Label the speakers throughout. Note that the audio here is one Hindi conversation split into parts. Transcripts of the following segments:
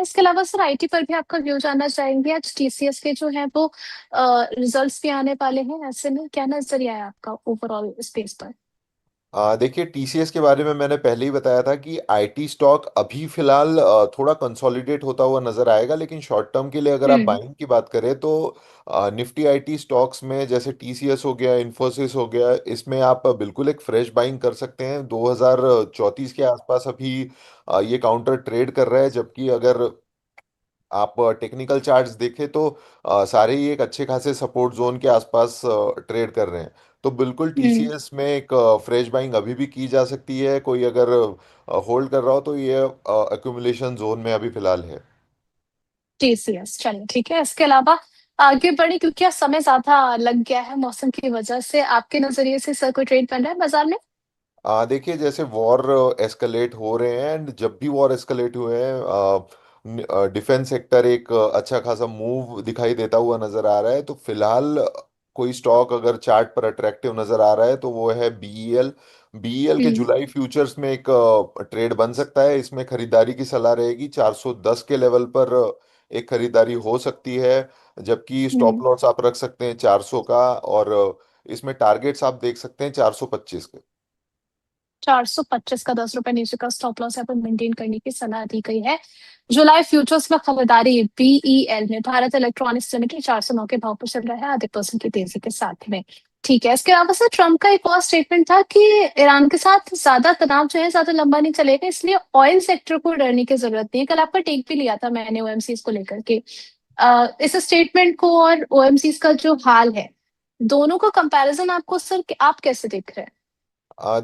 Speaker 1: इसके अलावा सर आईटी पर भी आपका व्यू जानना चाहेंगे। आज टीसीएस के जो है वो रिजल्ट्स भी आने वाले हैं, ऐसे में क्या नजरिया है आपका ओवरऑल स्पेस पर?
Speaker 2: देखिए, टीसीएस के बारे में मैंने पहले ही बताया था कि आईटी स्टॉक अभी फिलहाल थोड़ा कंसोलिडेट होता हुआ नजर आएगा, लेकिन शॉर्ट टर्म के लिए अगर आप
Speaker 1: हम्म।
Speaker 2: बाइंग की बात करें तो निफ्टी आईटी स्टॉक्स में जैसे टीसीएस हो गया, इन्फोसिस हो गया, इसमें आप बिल्कुल एक फ्रेश बाइंग कर सकते हैं। 2034 के आसपास अभी ये काउंटर ट्रेड कर रहा है, जबकि अगर आप टेक्निकल चार्ट्स देखें तो सारे ही एक अच्छे खासे सपोर्ट जोन के आसपास ट्रेड कर रहे हैं। तो बिल्कुल
Speaker 1: हम्म।
Speaker 2: टीसीएस में एक फ्रेश बाइंग अभी भी की जा सकती है। कोई अगर होल्ड कर रहा हो तो ये एक्यूमुलेशन जोन में अभी फिलहाल है।
Speaker 1: टीसीएस चलिए ठीक है। इसके अलावा आगे बढ़े, क्योंकि आज समय ज्यादा लग गया है मौसम की वजह से, आपके नजरिए से सर कोई ट्रेड बन रहा है बाजार में?
Speaker 2: देखिए, जैसे वॉर एस्केलेट हो रहे हैं, एंड जब भी वॉर एस्केलेट हुए हैं डिफेंस सेक्टर एक अच्छा खासा मूव दिखाई देता हुआ नजर आ रहा है। तो फिलहाल कोई स्टॉक अगर चार्ट पर अट्रैक्टिव नजर आ रहा है तो वो है बीईएल। बीईएल के
Speaker 1: हम्म।
Speaker 2: जुलाई फ्यूचर्स में एक ट्रेड बन सकता है। इसमें खरीदारी की सलाह रहेगी 410 के लेवल पर। एक खरीदारी हो सकती है, जबकि स्टॉप
Speaker 1: हम्म।
Speaker 2: लॉस आप रख सकते हैं 400 का। और इसमें टारगेट्स आप देख सकते हैं 425 के।
Speaker 1: 425 का 10 रुपए नीचे का स्टॉप लॉस यहाँ पर मेंटेन करने की सलाह दी गई है। जुलाई फ्यूचर्स में खरीदारी बीईएल में भारत इलेक्ट्रॉनिक्स लिमिटेड 409 के भाव पर चल रहा है, आधे परसेंट की तेजी के साथ में। ठीक है। इसके अलावा सर ट्रम्प का एक और स्टेटमेंट था कि ईरान के साथ ज्यादा तनाव जो है ज्यादा लंबा नहीं चलेगा, इसलिए ऑयल सेक्टर को डरने की जरूरत नहीं है। कल आपका टेक भी लिया था मैंने ओएमसीज को लेकर के। इस स्टेटमेंट को और ओएमसीज का जो हाल है, दोनों का कंपैरिजन आपको सर आप कैसे देख रहे हैं?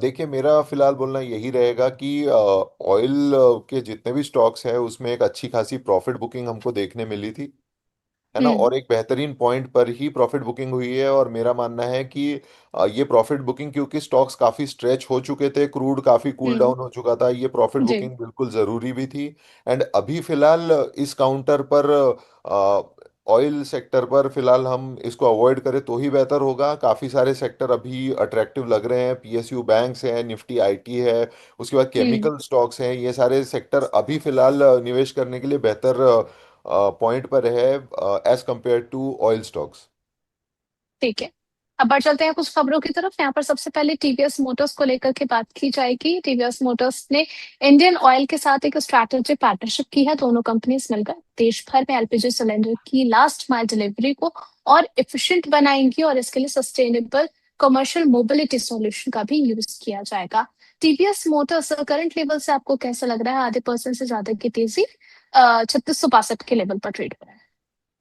Speaker 2: देखिए, मेरा फिलहाल बोलना यही रहेगा कि ऑयल के जितने भी स्टॉक्स हैं उसमें एक अच्छी खासी प्रॉफिट बुकिंग हमको देखने मिली थी, है ना।
Speaker 1: हम्म।
Speaker 2: और एक बेहतरीन पॉइंट पर ही प्रॉफिट बुकिंग हुई है। और मेरा मानना है कि ये प्रॉफिट बुकिंग, क्योंकि स्टॉक्स काफी स्ट्रेच हो चुके थे, क्रूड काफी कूल
Speaker 1: हम्म।
Speaker 2: डाउन हो चुका था, ये प्रॉफिट
Speaker 1: जी।
Speaker 2: बुकिंग बिल्कुल जरूरी भी थी। एंड अभी फिलहाल इस काउंटर पर ऑयल सेक्टर पर फिलहाल हम इसको अवॉइड करें तो ही बेहतर होगा। काफी सारे सेक्टर अभी अट्रैक्टिव लग रहे हैं। पीएसयू बैंक्स हैं, निफ्टी आईटी है, उसके बाद
Speaker 1: हम्म।
Speaker 2: केमिकल स्टॉक्स हैं। ये सारे सेक्टर अभी फिलहाल निवेश करने के लिए बेहतर पॉइंट पर है as compared to oil stocks.
Speaker 1: ठीक है। अब बढ़ चलते हैं कुछ खबरों की तरफ। यहाँ पर सबसे पहले टीवीएस मोटर्स को लेकर के बात की जाएगी। टीवीएस मोटर्स ने इंडियन ऑयल के साथ एक स्ट्रैटेजिक पार्टनरशिप की है। दोनों कंपनीज मिलकर देश भर में एलपीजी सिलेंडर की लास्ट माइल डिलीवरी को और एफिशिएंट बनाएंगी, और इसके लिए सस्टेनेबल कमर्शियल मोबिलिटी सॉल्यूशन का भी यूज किया जाएगा। टीवीएस मोटर्स करंट लेवल से आपको कैसा लग रहा है? आधे परसेंट से ज्यादा की तेजी 3662 के लेवल पर ट्रेड कर रहा है।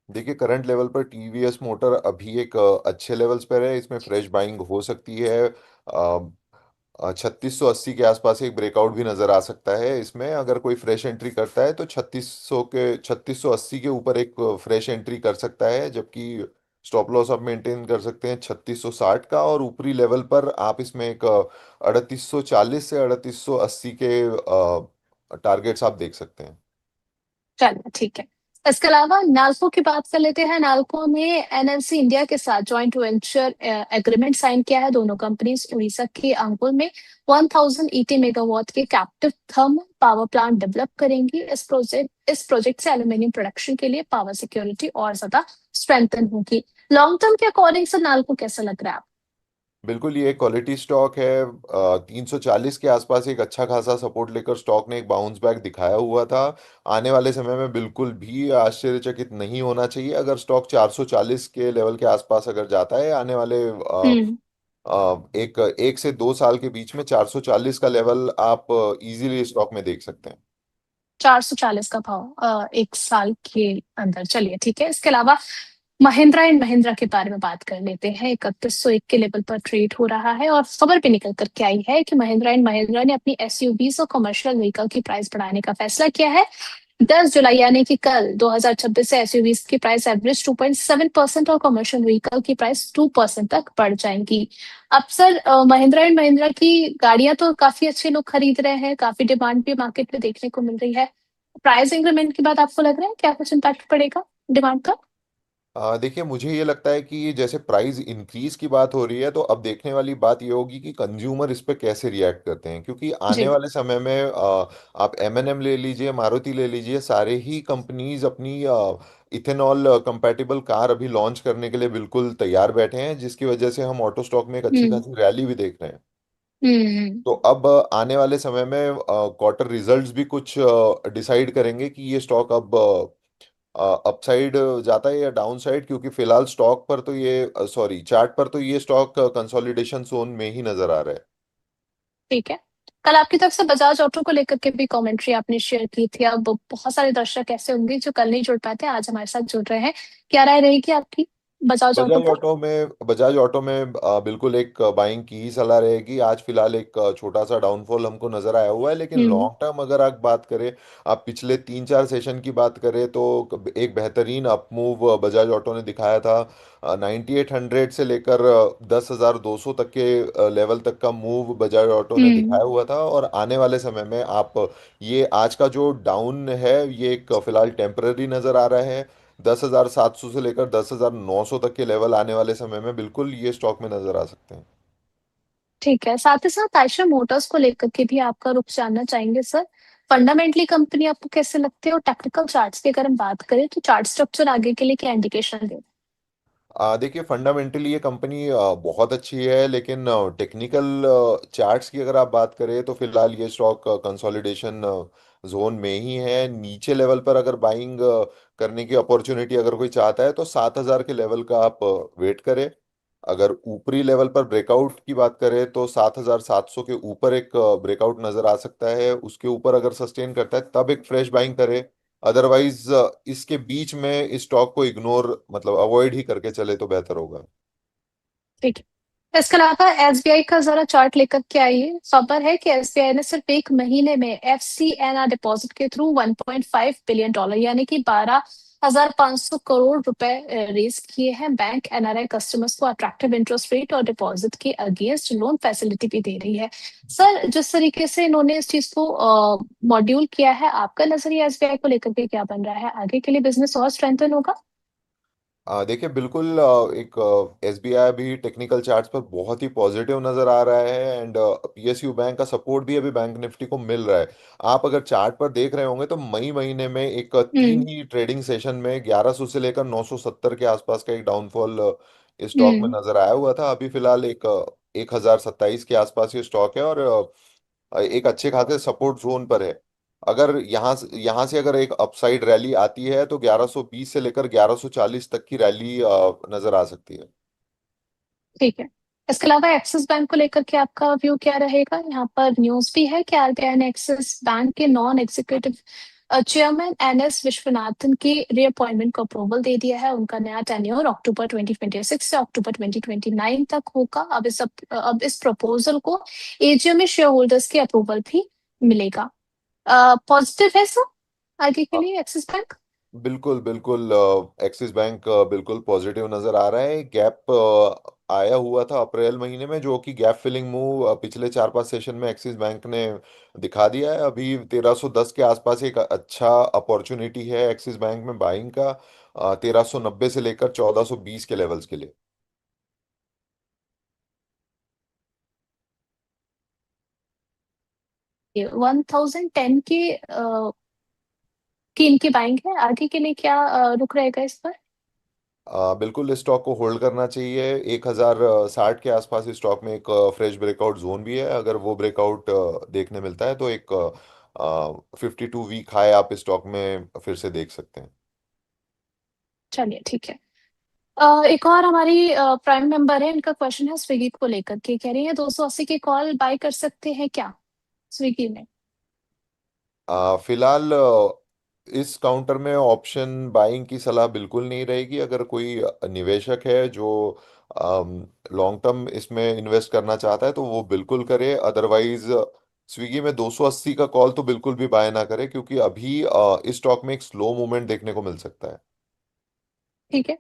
Speaker 2: देखिए, करंट लेवल पर टीवीएस मोटर अभी एक अच्छे लेवल्स पर है। इसमें फ्रेश बाइंग हो सकती है। 3680 के आसपास एक ब्रेकआउट भी नजर आ सकता है। इसमें अगर कोई फ्रेश एंट्री करता है तो 3680 के ऊपर एक फ्रेश एंट्री कर सकता है, जबकि स्टॉप लॉस आप मेंटेन कर सकते हैं 3660 का। और ऊपरी लेवल पर आप इसमें एक 3840 से 3880 के टारगेट्स आप देख सकते हैं।
Speaker 1: चलिए ठीक है। इसके अलावा नाल्को की बात कर लेते हैं। नाल्को ने एनएलसी इंडिया के साथ जॉइंट वेंचर एग्रीमेंट साइन किया है। दोनों कंपनीज उड़ीसा के अंकुर में 1080 मेगावाट के captive thermal power plant develop करेंगी। इस प्रोजेक्ट से एल्यूमिनियम प्रोडक्शन के लिए पावर सिक्योरिटी और ज्यादा स्ट्रेंथन होगी। लॉन्ग टर्म के अकॉर्डिंग से नाल्को कैसा लग रहा है?
Speaker 2: बिल्कुल, ये क्वालिटी स्टॉक है। 340 के आसपास एक अच्छा खासा सपोर्ट लेकर स्टॉक ने एक बाउंस बैक दिखाया हुआ था। आने वाले समय में बिल्कुल भी आश्चर्यचकित नहीं होना चाहिए अगर स्टॉक 440 के लेवल के आसपास अगर जाता है। आने वाले
Speaker 1: हम्म।
Speaker 2: एक एक से 2 साल के बीच में 440 का लेवल आप इजीली स्टॉक में देख सकते हैं।
Speaker 1: 440 का भाव एक साल के अंदर। चलिए ठीक है। इसके अलावा महिंद्रा एंड महिंद्रा के बारे में बात कर लेते हैं। 3101 के लेवल पर ट्रेड हो रहा है, और खबर भी निकल कर के आई है कि महिंद्रा एंड महिंद्रा ने अपनी एसयूवीज और कमर्शियल व्हीकल की प्राइस बढ़ाने का फैसला किया है। 10 जुलाई यानी कि कल 2026 से एसयूवीज की प्राइस एवरेज 2.7% और कमर्शियल व्हीकल की प्राइस 2% तक बढ़ जाएंगी। अब सर महिंद्रा एंड महिंद्रा की गाड़ियां तो काफी अच्छे लोग खरीद रहे हैं, काफी डिमांड भी मार्केट में देखने को मिल रही है। प्राइस इंक्रीमेंट के बाद आपको लग रहा है क्या कुछ इम्पैक्ट पड़ेगा डिमांड का?
Speaker 2: देखिए, मुझे ये लगता है कि जैसे प्राइस इंक्रीज की बात हो रही है, तो अब देखने वाली बात ये होगी कि कंज्यूमर इस पे कैसे रिएक्ट करते हैं, क्योंकि आने
Speaker 1: जी।
Speaker 2: वाले समय में आप एम&एम ले लीजिए, मारुति ले लीजिए, सारे ही कंपनीज अपनी इथेनॉल कंपैटिबल कार अभी लॉन्च करने के लिए बिल्कुल तैयार बैठे हैं, जिसकी वजह से हम ऑटो स्टॉक में एक अच्छी
Speaker 1: हम्म।
Speaker 2: खासी रैली भी देख रहे हैं।
Speaker 1: हम्म।
Speaker 2: तो अब आने वाले समय में क्वार्टर रिजल्ट्स भी कुछ डिसाइड करेंगे कि ये स्टॉक अब अपसाइड जाता है या डाउन साइड, क्योंकि फिलहाल स्टॉक पर तो ये सॉरी चार्ट पर तो ये स्टॉक कंसोलिडेशन जोन में ही नजर आ रहा है।
Speaker 1: ठीक है। कल आपकी तरफ से बजाज ऑटो को लेकर के भी कमेंट्री आपने शेयर की थी। अब बहुत सारे दर्शक ऐसे होंगे जो कल नहीं जुड़ पाए थे, आज हमारे साथ जुड़ रहे हैं। क्या राय रहेगी आपकी बजाज ऑटो पर?
Speaker 2: बजाज ऑटो में बिल्कुल एक बाइंग की ही सलाह रहेगी। आज फिलहाल एक छोटा सा डाउनफॉल हमको नजर आया हुआ है, लेकिन
Speaker 1: हम्म।
Speaker 2: लॉन्ग टर्म अगर आप बात करें, आप पिछले 3-4 सेशन की बात करें, तो एक बेहतरीन अप मूव बजाज ऑटो ने दिखाया था। 9800 से लेकर 10,200 तक के लेवल तक का मूव बजाज ऑटो ने
Speaker 1: हम्म।
Speaker 2: दिखाया हुआ था। और आने वाले समय में आप ये आज का जो डाउन है, ये एक फिलहाल टेम्पररी नजर आ रहा है। 10,700 से लेकर 10,900 तक के लेवल आने वाले समय में बिल्कुल ये स्टॉक में नजर आ सकते हैं।
Speaker 1: ठीक है। साथ ही साथ आयशर मोटर्स को लेकर के भी आपका रुख जानना चाहेंगे सर। फंडामेंटली कंपनी आपको कैसे लगती है, और टेक्निकल चार्ट्स की अगर हम बात करें तो चार्ट स्ट्रक्चर आगे के लिए क्या इंडिकेशन दे?
Speaker 2: देखिए, फंडामेंटली ये कंपनी बहुत अच्छी है, लेकिन टेक्निकल चार्ट्स की अगर आप बात करें, तो फिलहाल ये स्टॉक कंसोलिडेशन जोन में ही है। नीचे लेवल पर अगर बाइंग करने की अपॉर्चुनिटी अगर कोई चाहता है, तो 7,000 के लेवल का आप वेट करें। अगर ऊपरी लेवल पर ब्रेकआउट की बात करें, तो 7,700 के ऊपर एक ब्रेकआउट नजर आ सकता है। उसके ऊपर अगर सस्टेन करता है, तब एक फ्रेश बाइंग करें। अदरवाइज इसके बीच में इस स्टॉक को इग्नोर, मतलब अवॉइड ही करके चले तो बेहतर होगा।
Speaker 1: ठीक है। इसके अलावा एसबीआई का जरा चार्ट लेकर के आइए। खबर है कि एसबीआई ने सिर्फ एक महीने में एफसीएनआर डिपॉजिट के थ्रू 1.5 बिलियन डॉलर यानी कि 12,500 करोड़ रुपए रेज किए हैं। बैंक एनआरआई कस्टमर्स को अट्रैक्टिव इंटरेस्ट रेट और डिपॉजिट के अगेंस्ट लोन फैसिलिटी भी दे रही है। सर, जिस तरीके से इन्होंने इस चीज को मॉड्यूल किया है, आपका नजरिया एसबीआई को लेकर के क्या बन रहा है? आगे के लिए बिजनेस और स्ट्रेंथन होगा?
Speaker 2: देखिए, बिल्कुल एक एसबीआई भी टेक्निकल चार्ट्स पर बहुत ही पॉजिटिव नजर आ रहा है, एंड पीएसयू बैंक का सपोर्ट भी अभी बैंक निफ्टी को मिल रहा है। आप अगर चार्ट पर देख रहे होंगे, तो मई महीने में एक तीन
Speaker 1: हम्म।
Speaker 2: ही ट्रेडिंग सेशन में 1100 से लेकर 970 के आसपास का एक डाउनफॉल इस स्टॉक में
Speaker 1: हम्म।
Speaker 2: नजर आया हुआ था। अभी फिलहाल एक 1027 के आसपास ये स्टॉक है, और एक अच्छे खासे सपोर्ट जोन पर है। अगर यहाँ से अगर एक अपसाइड रैली आती है, तो 1120 से लेकर 1140 तक की रैली नजर आ सकती है।
Speaker 1: ठीक है। इसके अलावा एक्सिस बैंक को लेकर के आपका व्यू क्या रहेगा? यहाँ पर न्यूज भी है कि आरबीआई ने एक्सिस बैंक के non executive chairman NS Viswanathan की रीअपॉइंटमेंट को अप्रूवल दे दिया है। उनका नया टेन्योर अक्टूबर 2026 से अक्टूबर 2029 तक होगा। अब इस प्रपोजल को एजीएम में शेयर होल्डर्स की अप्रूवल भी मिलेगा। पॉजिटिव है सर आगे के लिए एक्सिस बैंक?
Speaker 2: बिल्कुल बिल्कुल। एक्सिस बैंक बिल्कुल पॉजिटिव नजर आ रहा है। गैप आया हुआ था अप्रैल महीने में, जो कि गैप फिलिंग मूव पिछले 4-5 सेशन में एक्सिस बैंक ने दिखा दिया है। अभी 1310 के आसपास एक अच्छा अपॉर्चुनिटी है एक्सिस बैंक में बाइंग का, 1390 से लेकर 1420 के लेवल्स के लिए।
Speaker 1: 1010 की इनकी बाइंग है। आगे के लिए क्या रुक रहेगा इस पर?
Speaker 2: बिल्कुल इस स्टॉक को होल्ड करना चाहिए। 1,060 के आसपास इस स्टॉक में एक फ्रेश ब्रेकआउट जोन भी है। अगर वो ब्रेकआउट देखने मिलता है, तो एक 52 वीक हाई आप इस स्टॉक में फिर से देख सकते हैं।
Speaker 1: चलिए, ठीक है। एक और हमारी प्राइम मेंबर है, इनका क्वेश्चन है स्विगी को लेकर के। कह रही है 280 की कॉल बाय कर सकते हैं क्या स्विगी में?
Speaker 2: फिलहाल इस काउंटर में ऑप्शन बाइंग की सलाह बिल्कुल नहीं रहेगी। अगर कोई निवेशक है जो लॉन्ग टर्म इसमें इन्वेस्ट करना चाहता है, तो वो बिल्कुल करे। अदरवाइज स्विगी में 280 का कॉल तो बिल्कुल भी बाय ना करे, क्योंकि अभी इस स्टॉक में एक स्लो मूवमेंट देखने को मिल सकता है।
Speaker 1: ठीक है।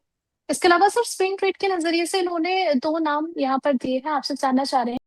Speaker 1: इसके अलावा सर स्विंग ट्रेड के नजरिए से इन्होंने दो नाम यहाँ पर दिए हैं, आपसे जानना चाह रहे हैं।